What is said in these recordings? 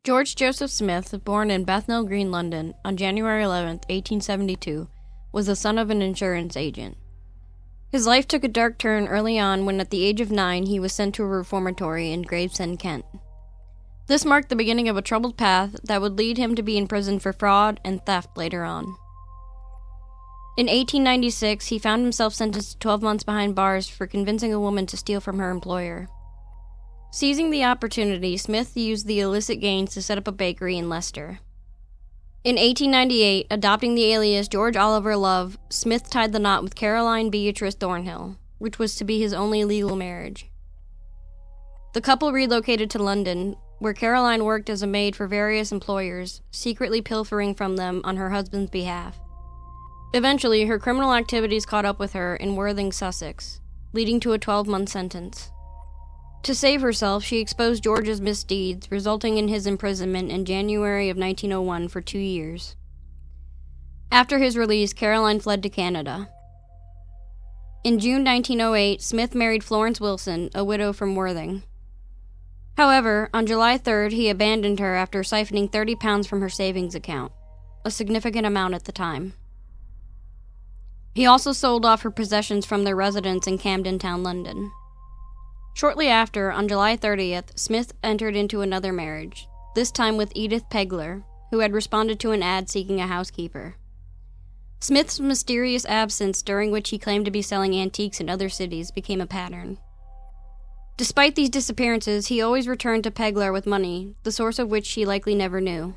George Joseph Smith, born in Bethnal Green, London, on January 11, 1872, was the son of an insurance agent. His life took a dark turn early on when at the age of 9 he was sent to a reformatory in Gravesend, Kent. This marked the beginning of a troubled path that would lead him to be imprisoned for fraud and theft later on. In 1896, he found himself sentenced to 12 months behind bars for convincing a woman to steal from her employer. Seizing the opportunity, Smith used the illicit gains to set up a bakery in Leicester. In 1898, adopting the alias George Oliver Love, Smith tied the knot with Caroline Beatrice Thornhill, which was to be his only legal marriage. The couple relocated to London, where Caroline worked as a maid for various employers, secretly pilfering from them on her husband's behalf. Eventually, her criminal activities caught up with her in Worthing, Sussex, leading to a 12-month sentence. To save herself, she exposed George's misdeeds, resulting in his imprisonment in January of 1901 for 2 years. After his release, Caroline fled to Canada. In June 1908, Smith married Florence Wilson, a widow from Worthing. However, on July 3rd, he abandoned her after siphoning £30 from her savings account, a significant amount at the time. He also sold off her possessions from their residence in Camden Town, London. Shortly after, on July 30th, Smith entered into another marriage, this time with Edith Pegler, who had responded to an ad seeking a housekeeper. Smith's mysterious absence, during which he claimed to be selling antiques in other cities, became a pattern. Despite these disappearances, he always returned to Pegler with money, the source of which she likely never knew.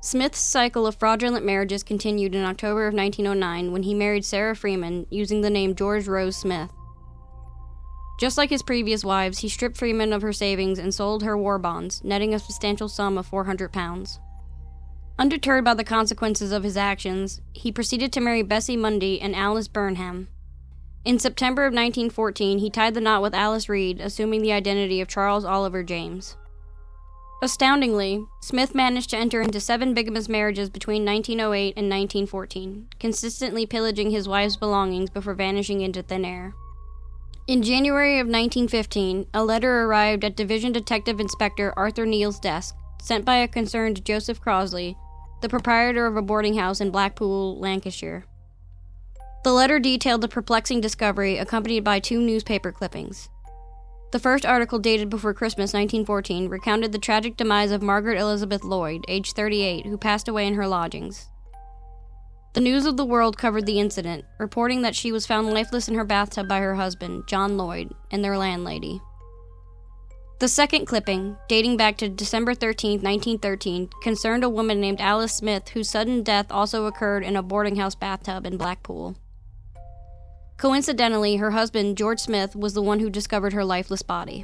Smith's cycle of fraudulent marriages continued in October of 1909 when he married Sarah Freeman using the name George Rose Smith. Just like his previous wives, he stripped Freeman of her savings and sold her war bonds, netting a substantial sum of £400. Undeterred by the consequences of his actions, he proceeded to marry Bessie Mundy and Alice Burnham. In September of 1914, he tied the knot with Alice Reed, assuming the identity of Charles Oliver James. Astoundingly, Smith managed to enter into 7 bigamous marriages between 1908 and 1914, consistently pillaging his wife's belongings before vanishing into thin air. In January of 1915, a letter arrived at Division Detective Inspector Arthur Neal's desk, sent by a concerned Joseph Crosley, the proprietor of a boarding house in Blackpool, Lancashire. The letter detailed the perplexing discovery, accompanied by 2 newspaper clippings. The first article, dated before Christmas 1914, recounted the tragic demise of Margaret Elizabeth Lloyd, aged 38, who passed away in her lodgings. The News of the World covered the incident, reporting that she was found lifeless in her bathtub by her husband, John Lloyd, and their landlady. The second clipping, dating back to December 13, 1913, concerned a woman named Alice Smith, whose sudden death also occurred in a boarding house bathtub in Blackpool. Coincidentally, her husband, George Smith, was the one who discovered her lifeless body.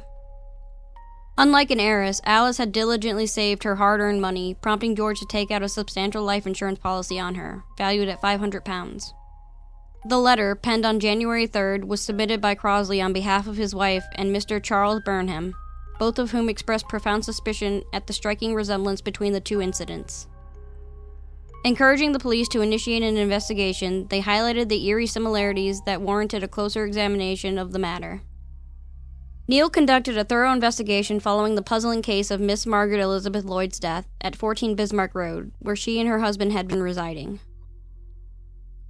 Unlike an heiress, Alice had diligently saved her hard-earned money, prompting George to take out a substantial life insurance policy on her, valued at £500. The letter, penned on January 3rd, was submitted by Crosley on behalf of his wife and Mr. Charles Burnham, both of whom expressed profound suspicion at the striking resemblance between the 2 incidents. Encouraging the police to initiate an investigation, they highlighted the eerie similarities that warranted a closer examination of the matter. Neal conducted a thorough investigation following the puzzling case of Miss Margaret Elizabeth Lloyd's death at 14 Bismarck Road, where she and her husband had been residing.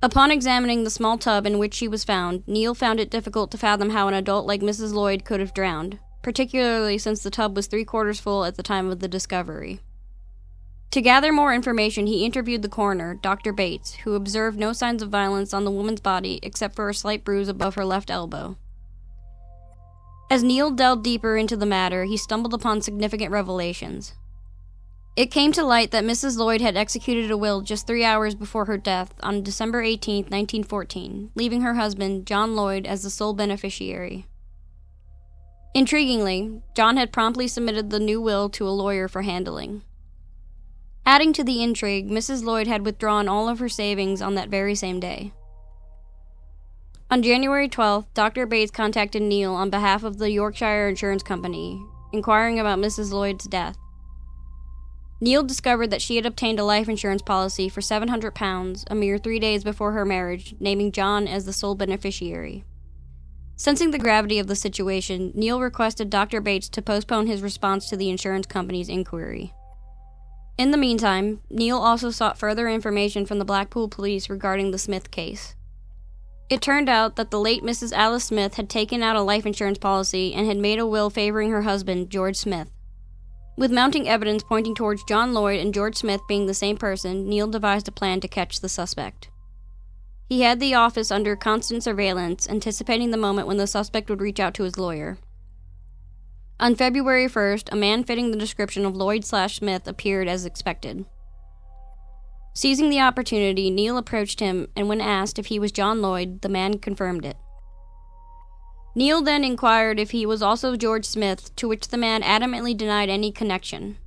Upon examining the small tub in which she was found, Neal found it difficult to fathom how an adult like Mrs. Lloyd could have drowned, particularly since the tub was 3/4 full at the time of the discovery. To gather more information, he interviewed the coroner, Dr. Bates, who observed no signs of violence on the woman's body except for a slight bruise above her left elbow. As Neal delved deeper into the matter, he stumbled upon significant revelations. It came to light that Mrs. Lloyd had executed a will just 3 hours before her death on December 18, 1914, leaving her husband, John Lloyd, as the sole beneficiary. Intriguingly, John had promptly submitted the new will to a lawyer for handling. Adding to the intrigue, Mrs. Lloyd had withdrawn all of her savings on that very same day. On January 12th, Dr. Bates contacted Neal on behalf of the Yorkshire Insurance Company, inquiring about Mrs. Lloyd's death. Neal discovered that she had obtained a life insurance policy for £700 a mere 3 days before her marriage, naming John as the sole beneficiary. Sensing the gravity of the situation, Neil requested Dr. Bates to postpone his response to the insurance company's inquiry. In the meantime, Neil also sought further information from the Blackpool police regarding the Smith case. It turned out that the late Mrs. Alice Smith had taken out a life insurance policy and had made a will favoring her husband, George Smith. With mounting evidence pointing towards John Lloyd and George Smith being the same person, Neil devised a plan to catch the suspect. He had the office under constant surveillance, anticipating the moment when the suspect would reach out to his lawyer. On February 1st, a man fitting the description of Lloyd/Smith appeared as expected. Seizing the opportunity, Neil approached him, and when asked if he was John Lloyd, the man confirmed it. Neil then inquired if he was also George Smith, to which the man adamantly denied any connection.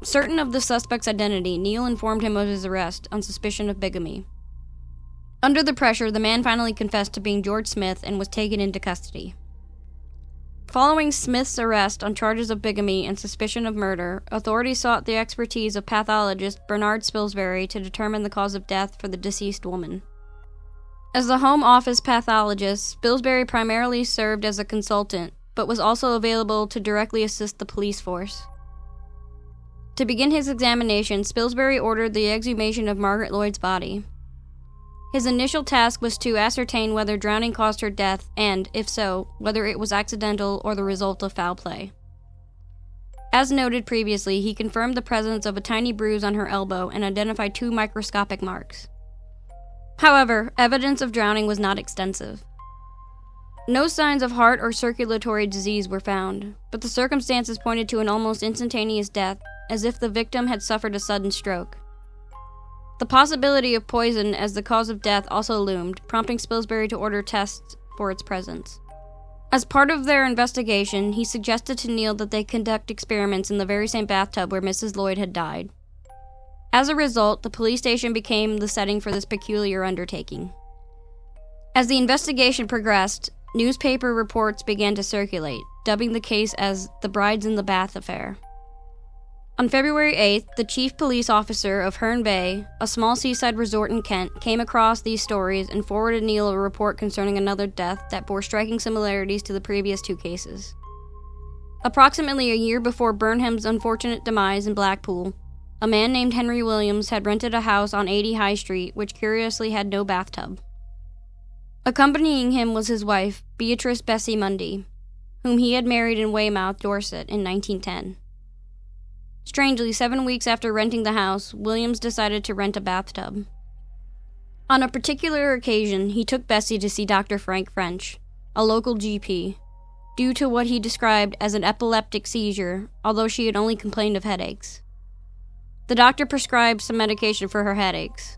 Certain of the suspect's identity, Neil informed him of his arrest on suspicion of bigamy. Under the pressure, the man finally confessed to being George Smith and was taken into custody. Following Smith's arrest on charges of bigamy and suspicion of murder, authorities sought the expertise of pathologist Bernard Spilsbury to determine the cause of death for the deceased woman. As the Home Office pathologist, Spilsbury primarily served as a consultant, but was also available to directly assist the police force. To begin his examination, Spilsbury ordered the exhumation of Margaret Lloyd's body. His initial task was to ascertain whether drowning caused her death and, if so, whether it was accidental or the result of foul play. As noted previously, he confirmed the presence of a tiny bruise on her elbow and identified 2 microscopic marks. However, evidence of drowning was not extensive. No signs of heart or circulatory disease were found, but the circumstances pointed to an almost instantaneous death, as if the victim had suffered a sudden stroke. The possibility of poison as the cause of death also loomed, prompting Spilsbury to order tests for its presence. As part of their investigation, he suggested to Neil that they conduct experiments in the very same bathtub where Mrs. Lloyd had died. As a result, the police station became the setting for this peculiar undertaking. As the investigation progressed, newspaper reports began to circulate, dubbing the case as the Brides in the Bath affair. On February 8th, the chief police officer of Herne Bay, a small seaside resort in Kent, came across these stories and forwarded Neil a report concerning another death that bore striking similarities to the previous 2 cases. Approximately a year before Burnham's unfortunate demise in Blackpool, a man named Henry Williams had rented a house on 80 High Street, which curiously had no bathtub. Accompanying him was his wife, Beatrice Bessie Mundy, whom he had married in Weymouth, Dorset, in 1910. Strangely, 7 weeks after renting the house, Williams decided to rent a bathtub. On a particular occasion, he took Bessie to see Dr. Frank French, a local GP, due to what he described as an epileptic seizure, although she had only complained of headaches. The doctor prescribed some medication for her headaches.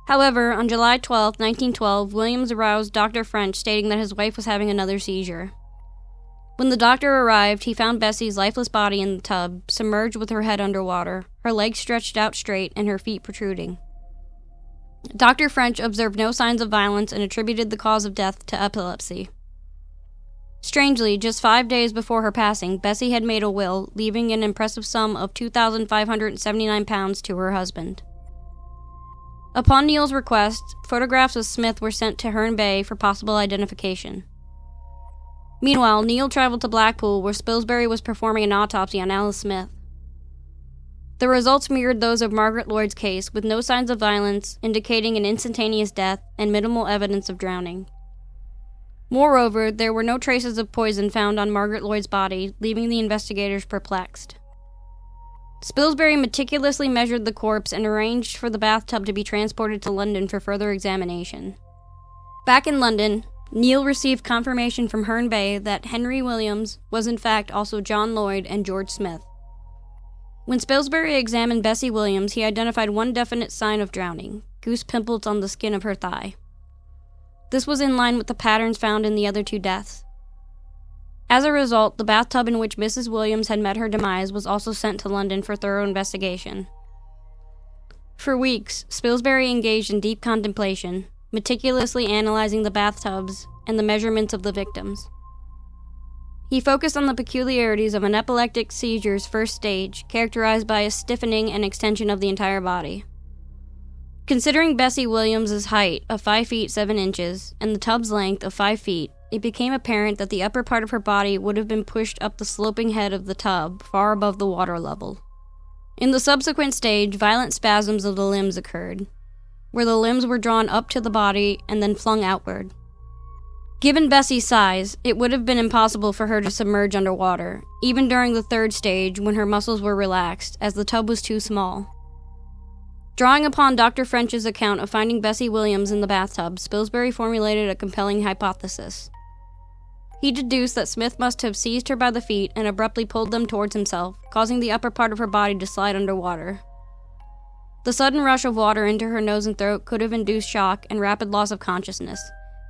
However, on July 12, 1912, Williams aroused Dr. French, stating that his wife was having another seizure. When the doctor arrived, he found Bessie's lifeless body in the tub, submerged with her head underwater, her legs stretched out straight, and her feet protruding. Dr. French observed no signs of violence and attributed the cause of death to epilepsy. Strangely, just 5 days before her passing, Bessie had made a will, leaving an impressive sum of £2,579 to her husband. Upon Neil's request, photographs of Smith were sent to Herne Bay for possible identification. Meanwhile, Neil traveled to Blackpool, where Spilsbury was performing an autopsy on Alice Smith. The results mirrored those of Margaret Lloyd's case, with no signs of violence, indicating an instantaneous death, and minimal evidence of drowning. Moreover, there were no traces of poison found on Margaret Lloyd's body, leaving the investigators perplexed. Spilsbury meticulously measured the corpse and arranged for the bathtub to be transported to London for further examination. Back in London, Neil received confirmation from Herne Bay that Henry Williams was in fact also John Lloyd and George Smith. When Spilsbury examined Bessie Williams, he identified one definite sign of drowning: goose pimples on the skin of her thigh. This was in line with the patterns found in the other 2 deaths. As a result, the bathtub in which Mrs. Williams had met her demise was also sent to London for thorough investigation. For weeks, Spilsbury engaged in deep contemplation, meticulously analyzing the bathtubs and the measurements of the victims. He focused on the peculiarities of an epileptic seizure's first stage, characterized by a stiffening and extension of the entire body. Considering Bessie Williams' height of 5 feet 7 inches and the tub's length of 5 feet, it became apparent that the upper part of her body would have been pushed up the sloping head of the tub, far above the water level. In the subsequent stage, violent spasms of the limbs occurred, where the limbs were drawn up to the body and then flung outward. Given Bessie's size, it would have been impossible for her to submerge underwater, even during the third stage when her muscles were relaxed, as the tub was too small. Drawing upon Dr. French's account of finding Bessie Williams in the bathtub, Spilsbury formulated a compelling hypothesis. He deduced that Smith must have seized her by the feet and abruptly pulled them towards himself, causing the upper part of her body to slide underwater. The sudden rush of water into her nose and throat could have induced shock and rapid loss of consciousness,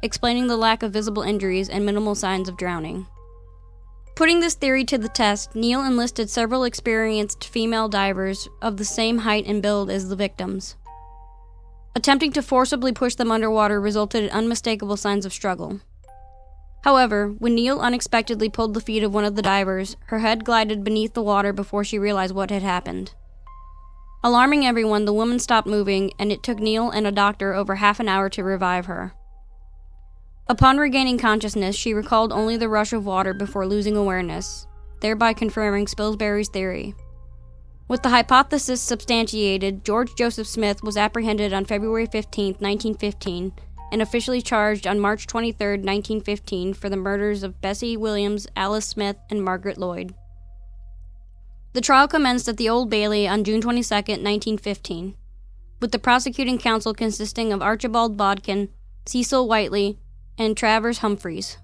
explaining the lack of visible injuries and minimal signs of drowning. Putting this theory to the test, Neal enlisted several experienced female divers of the same height and build as the victims. Attempting to forcibly push them underwater resulted in unmistakable signs of struggle. However, when Neal unexpectedly pulled the feet of one of the divers, her head glided beneath the water before she realized what had happened. Alarming everyone, the woman stopped moving, and it took Neal and a doctor over half an hour to revive her. Upon regaining consciousness, she recalled only the rush of water before losing awareness, thereby confirming Spilsbury's theory. With the hypothesis substantiated, George Joseph Smith was apprehended on February 15, 1915, and officially charged on March 23, 1915, for the murders of Bessie Williams, Alice Smith, and Margaret Lloyd. The trial commenced at the Old Bailey on June 22, 1915, with the prosecuting counsel consisting of Archibald Bodkin, Cecil Whiteley, and Travers Humphreys.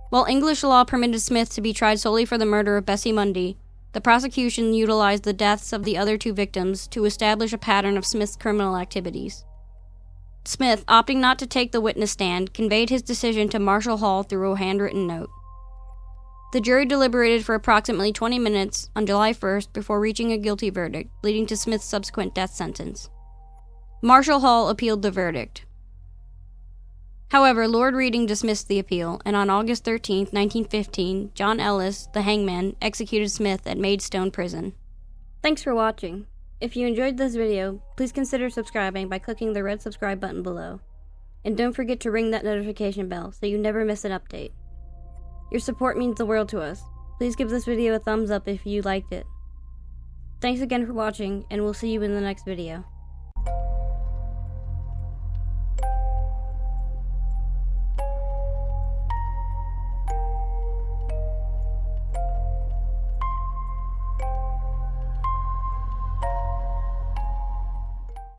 While English law permitted Smith to be tried solely for the murder of Bessie Mundy, the prosecution utilized the deaths of the other two victims to establish a pattern of Smith's criminal activities. Smith, opting not to take the witness stand, conveyed his decision to Marshall Hall through a handwritten note. The jury deliberated for approximately 20 minutes on July 1st before reaching a guilty verdict, leading to Smith's subsequent death sentence. Marshall Hall appealed the verdict. However, Lord Reading dismissed the appeal, and on August 13, 1915, John Ellis, the hangman, executed Smith at Maidstone Prison. Thanks for watching. If you enjoyed this video, please consider subscribing by clicking the red subscribe button below. And don't forget to ring that notification bell so you never miss an update. Your support means the world to us. Please give this video a thumbs up if you liked it. Thanks again for watching, and we'll see you in the next video.